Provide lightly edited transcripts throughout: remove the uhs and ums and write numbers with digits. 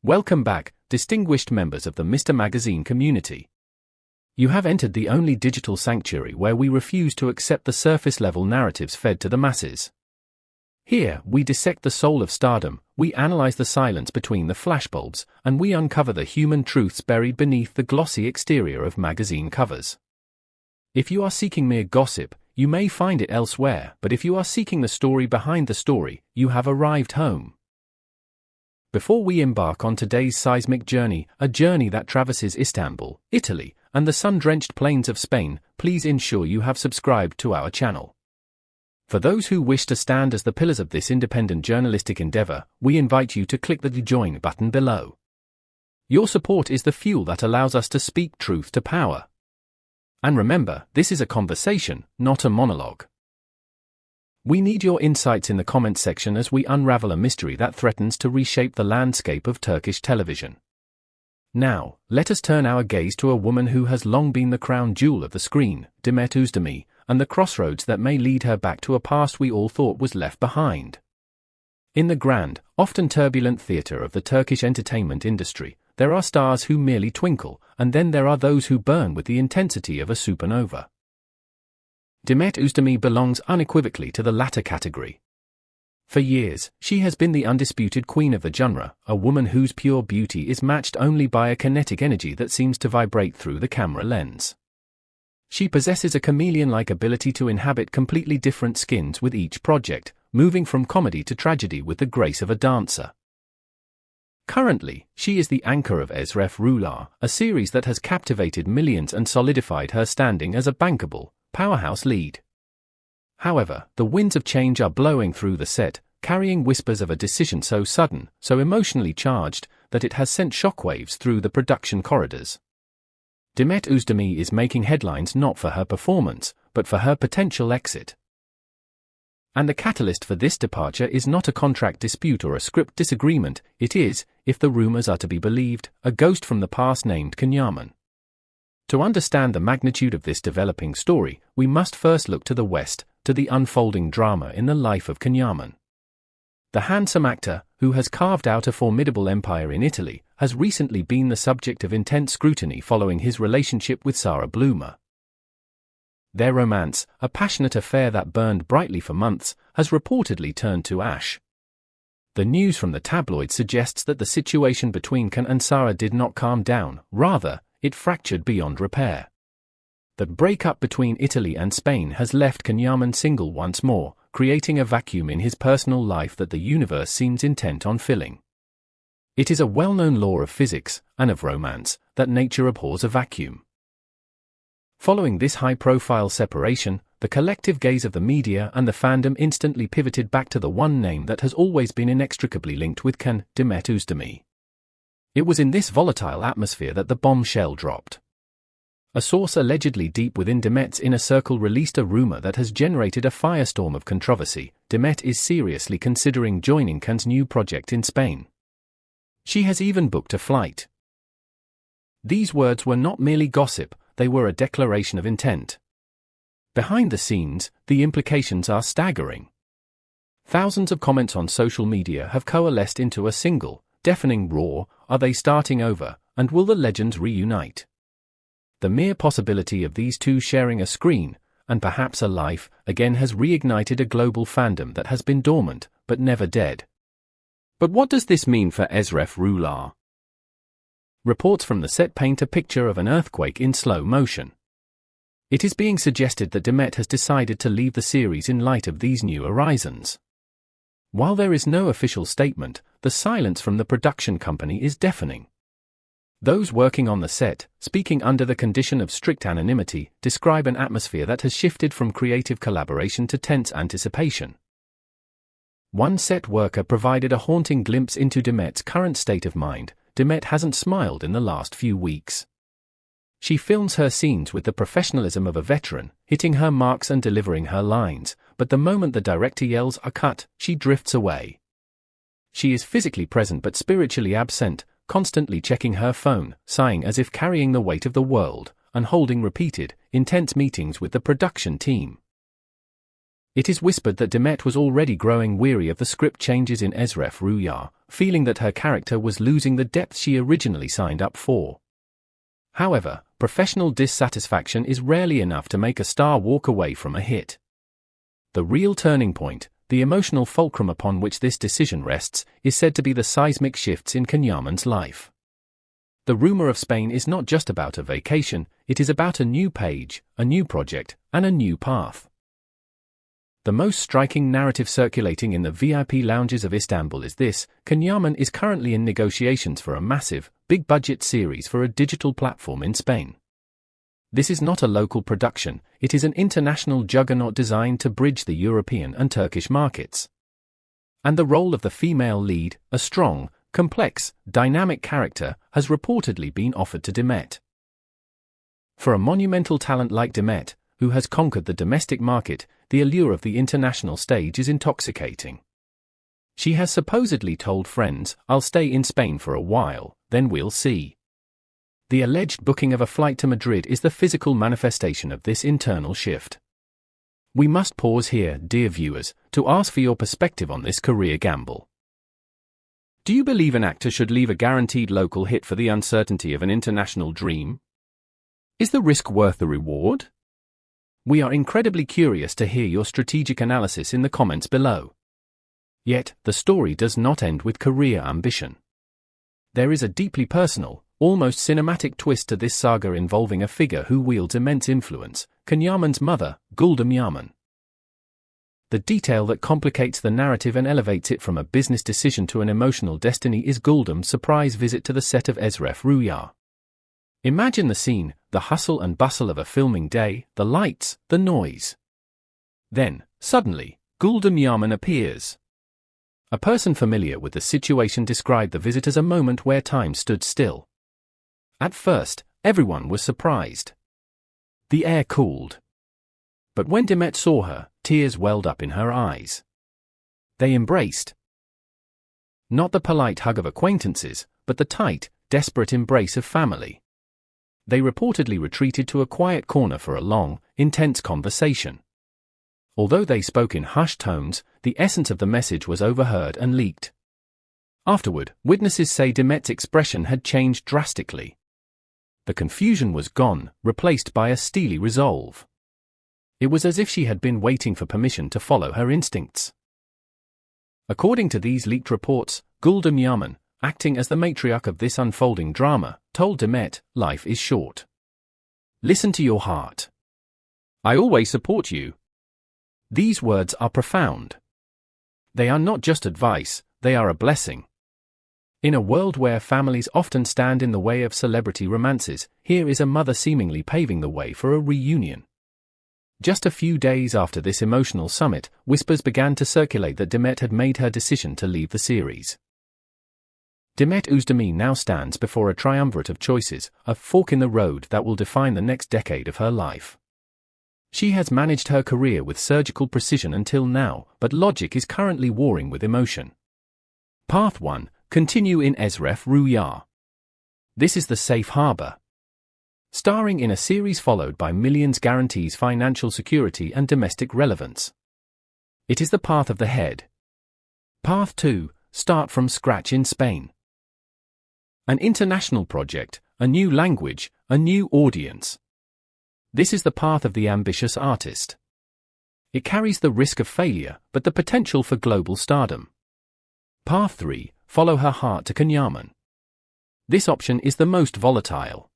Welcome back, distinguished members of the Mr. Magazine community. You have entered the only digital sanctuary where we refuse to accept the surface-level narratives fed to the masses. Here, we dissect the soul of stardom, we analyze the silence between the flashbulbs, and we uncover the human truths buried beneath the glossy exterior of magazine covers. If you are seeking mere gossip, you may find it elsewhere, but if you are seeking the story behind the story, you have arrived home. Before we embark on today's seismic journey, a journey that traverses Istanbul, Italy, and the sun-drenched plains of Spain, please ensure you have subscribed to our channel. For those who wish to stand as the pillars of this independent journalistic endeavor, we invite you to click the Join button below. Your support is the fuel that allows us to speak truth to power. And remember, this is a conversation, not a monologue. We need your insights in the comments section as we unravel a mystery that threatens to reshape the landscape of Turkish television. Now, let us turn our gaze to a woman who has long been the crown jewel of the screen, Demet Özdemir, and the crossroads that may lead her back to a past we all thought was left behind. In the grand, often turbulent theater of the Turkish entertainment industry, there are stars who merely twinkle, and then there are those who burn with the intensity of a supernova. Demet Özdemir belongs unequivocally to the latter category. For years, she has been the undisputed queen of the genre, a woman whose pure beauty is matched only by a kinetic energy that seems to vibrate through the camera lens. She possesses a chameleon-like ability to inhabit completely different skins with each project, moving from comedy to tragedy with the grace of a dancer. Currently, she is the anchor of Ezref Rüyar, a series that has captivated millions and solidified her standing as a bankable, powerhouse lead. However, the winds of change are blowing through the set, carrying whispers of a decision so sudden, so emotionally charged, that it has sent shockwaves through the production corridors. Demet Özdemir is making headlines not for her performance, but for her potential exit. And the catalyst for this departure is not a contract dispute or a script disagreement, it is, if the rumors are to be believed, a ghost from the past named Kanyaman. To understand the magnitude of this developing story, we must first look to the West, to the unfolding drama in the life of Kanyaman. The handsome actor, who has carved out a formidable empire in Italy, has recently been the subject of intense scrutiny following his relationship with Sarah Bloomer. Their romance, a passionate affair that burned brightly for months, has reportedly turned to ash. The news from the tabloids suggests that the situation between Kan and Sarah did not calm down, rather, it fractured beyond repair. The breakup between Italy and Spain has left Kanyaman single once more, creating a vacuum in his personal life that the universe seems intent on filling. It is a well-known law of physics, and of romance, that nature abhors a vacuum. Following this high-profile separation, the collective gaze of the media and the fandom instantly pivoted back to the one name that has always been inextricably linked with Kan, Demet Özdemir. It was in this volatile atmosphere that the bombshell dropped. A source allegedly deep within Demet's inner circle released a rumor that has generated a firestorm of controversy. Demet is seriously considering joining Kan's new project in Spain. She has even booked a flight. These words were not merely gossip, they were a declaration of intent. Behind the scenes, the implications are staggering. Thousands of comments on social media have coalesced into a single, deafening roar: are they starting over, and will the legends reunite? The mere possibility of these two sharing a screen, and perhaps a life, again has reignited a global fandom that has been dormant, but never dead. But what does this mean for Ezref Rüyar? Reports from the set paint a picture of an earthquake in slow motion. It is being suggested that Demet has decided to leave the series in light of these new horizons. While there is no official statement, the silence from the production company is deafening. Those working on the set, speaking under the condition of strict anonymity, describe an atmosphere that has shifted from creative collaboration to tense anticipation. One set worker provided a haunting glimpse into Demet's current state of mind. Demet hasn't smiled in the last few weeks. She films her scenes with the professionalism of a veteran, hitting her marks and delivering her lines, but the moment the director yells "a cut," she drifts away. She is physically present but spiritually absent, constantly checking her phone, sighing as if carrying the weight of the world, and holding repeated, intense meetings with the production team. It is whispered that Demet was already growing weary of the script changes in Ezref Rüya, feeling that her character was losing the depth she originally signed up for. However, professional dissatisfaction is rarely enough to make a star walk away from a hit. The real turning point, the emotional fulcrum upon which this decision rests, is said to be the seismic shifts in Kanyaman's life. The rumor of Spain is not just about a vacation, it is about a new page, a new project, and a new path. The most striking narrative circulating in the VIP lounges of Istanbul is this: Kanyaman is currently in negotiations for a massive, big-budget series for a digital platform in Spain. This is not a local production, it is an international juggernaut designed to bridge the European and Turkish markets. And the role of the female lead, a strong, complex, dynamic character, has reportedly been offered to Demet. For a monumental talent like Demet, who has conquered the domestic market, the allure of the international stage is intoxicating. She has supposedly told friends, "I'll stay in Spain for a while, then we'll see." The alleged booking of a flight to Madrid is the physical manifestation of this internal shift. We must pause here, dear viewers, to ask for your perspective on this career gamble. Do you believe an actor should leave a guaranteed local hit for the uncertainty of an international dream? Is the risk worth the reward? We are incredibly curious to hear your strategic analysis in the comments below. Yet, the story does not end with career ambition. There is a deeply personal, almost cinematic twist to this saga involving a figure who wields immense influence, Kanyaman's mother, Yaman. The detail that complicates the narrative and elevates it from a business decision to an emotional destiny is Gul'dan's surprise visit to the set of Ezref Rüya. Imagine the scene, the hustle and bustle of a filming day, the lights, the noise. Then, suddenly, Yaman appears. A person familiar with the situation described the visit as a moment where time stood still. At first, everyone was surprised. The air cooled. But when Demet saw her, tears welled up in her eyes. They embraced. Not the polite hug of acquaintances, but the tight, desperate embrace of family. They reportedly retreated to a quiet corner for a long, intense conversation. Although they spoke in hushed tones, the essence of the message was overheard and leaked. Afterward, witnesses say Demet's expression had changed drastically. The confusion was gone, replaced by a steely resolve. It was as if she had been waiting for permission to follow her instincts. According to these leaked reports, Yaman, acting as the matriarch of this unfolding drama, told Demet, "Life is short. Listen to your heart. I always support you." These words are profound. They are not just advice, they are a blessing. In a world where families often stand in the way of celebrity romances, here is a mother seemingly paving the way for a reunion. Just a few days after this emotional summit, whispers began to circulate that Demet had made her decision to leave the series. Demet Özdemir now stands before a triumvirate of choices, a fork in the road that will define the next decade of her life. She has managed her career with surgical precision until now, but logic is currently warring with emotion. Path 1. Continue in Ezref Rüya. This is the safe harbor. Starring in a series followed by millions guarantees financial security and domestic relevance. It is the path of the head. Path 2. Start from scratch in Spain. An international project, a new language, a new audience. This is the path of the ambitious artist. It carries the risk of failure, but the potential for global stardom. Path 3. Follow her heart to Kanyaman. This option is the most volatile.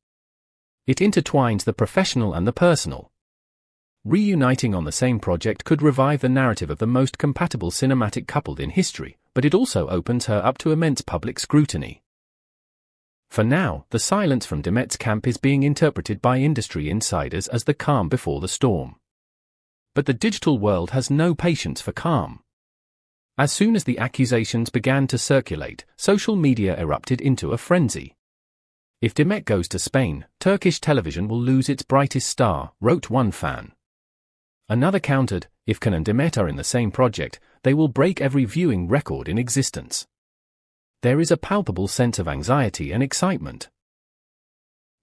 It intertwines the professional and the personal. Reuniting on the same project could revive the narrative of the most compatible cinematic couple in history, but it also opens her up to immense public scrutiny. For now, the silence from Demet's camp is being interpreted by industry insiders as the calm before the storm. But the digital world has no patience for calm. As soon as the accusations began to circulate, social media erupted into a frenzy. If Demet goes to Spain, Turkish television will lose its brightest star, wrote one fan. Another countered, if Kan and Demet are in the same project, they will break every viewing record in existence. There is a palpable sense of anxiety and excitement.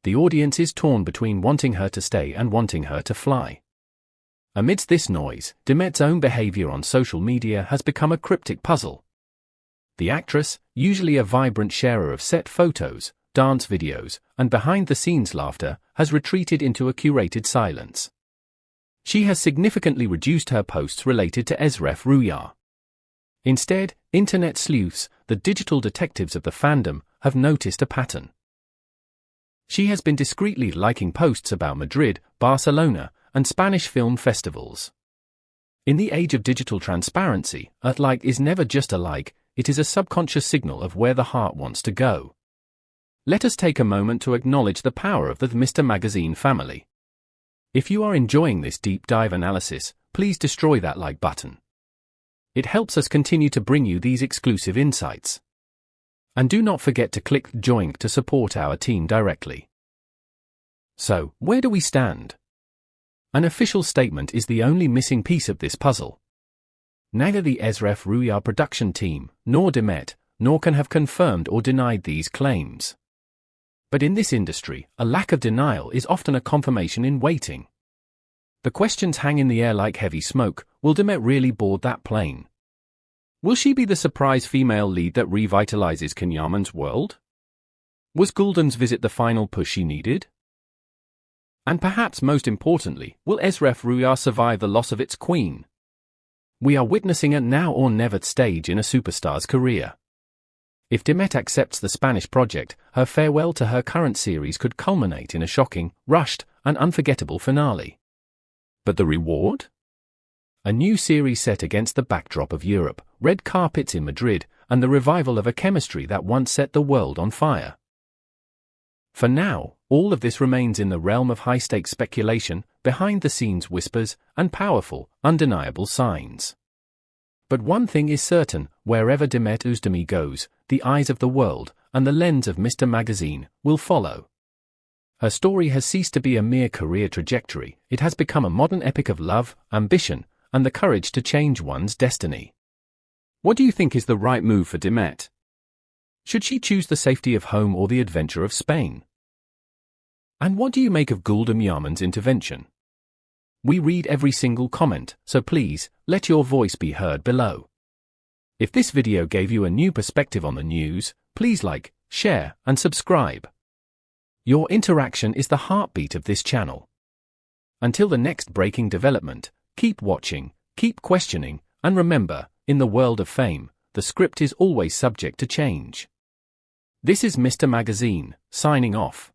The audience is torn between wanting her to stay and wanting her to fly. Amidst this noise, Demet's own behavior on social media has become a cryptic puzzle. The actress, usually a vibrant sharer of set photos, dance videos, and behind-the-scenes laughter, has retreated into a curated silence. She has significantly reduced her posts related to Ezref Rüya. Instead, internet sleuths, the digital detectives of the fandom, have noticed a pattern. She has been discreetly liking posts about Madrid, Barcelona, and Spanish film festivals. In the age of digital transparency, a like is never just a like, it is a subconscious signal of where the heart wants to go. Let us take a moment to acknowledge the power of the Mr. Magazine family. If you are enjoying this deep dive analysis, please destroy that like button. It helps us continue to bring you these exclusive insights. And do not forget to click join to support our team directly. So, where do we stand? An official statement is the only missing piece of this puzzle. Neither the Ezref Rüya production team, nor Demet, nor can have confirmed or denied these claims. But in this industry, a lack of denial is often a confirmation in waiting. The questions hang in the air like heavy smoke. Will Demet really board that plane? Will she be the surprise female lead that revitalizes Kanyaman's world? Was Gulden's visit the final push she needed? And perhaps most importantly, will Ezref Rüya survive the loss of its queen? We are witnessing a now or never stage in a superstar's career. If Demet accepts the Spanish project, her farewell to her current series could culminate in a shocking, rushed, and unforgettable finale. But the reward? A new series set against the backdrop of Europe, red carpets in Madrid, and the revival of a chemistry that once set the world on fire. For now, all of this remains in the realm of high-stakes speculation, behind-the-scenes whispers, and powerful, undeniable signs. But one thing is certain, wherever Demet Özdemir goes, the eyes of the world, and the lens of Mr. Magazine, will follow. Her story has ceased to be a mere career trajectory, it has become a modern epic of love, ambition, and the courage to change one's destiny. What do you think is the right move for Demet? Should she choose the safety of home or the adventure of Spain? And what do you make of Yaman's intervention? We read every single comment, so please, let your voice be heard below. If this video gave you a new perspective on the news, please like, share, and subscribe. Your interaction is the heartbeat of this channel. Until the next breaking development, keep watching, keep questioning, and remember, in the world of fame, the script is always subject to change. This is Mr. Magazine, signing off.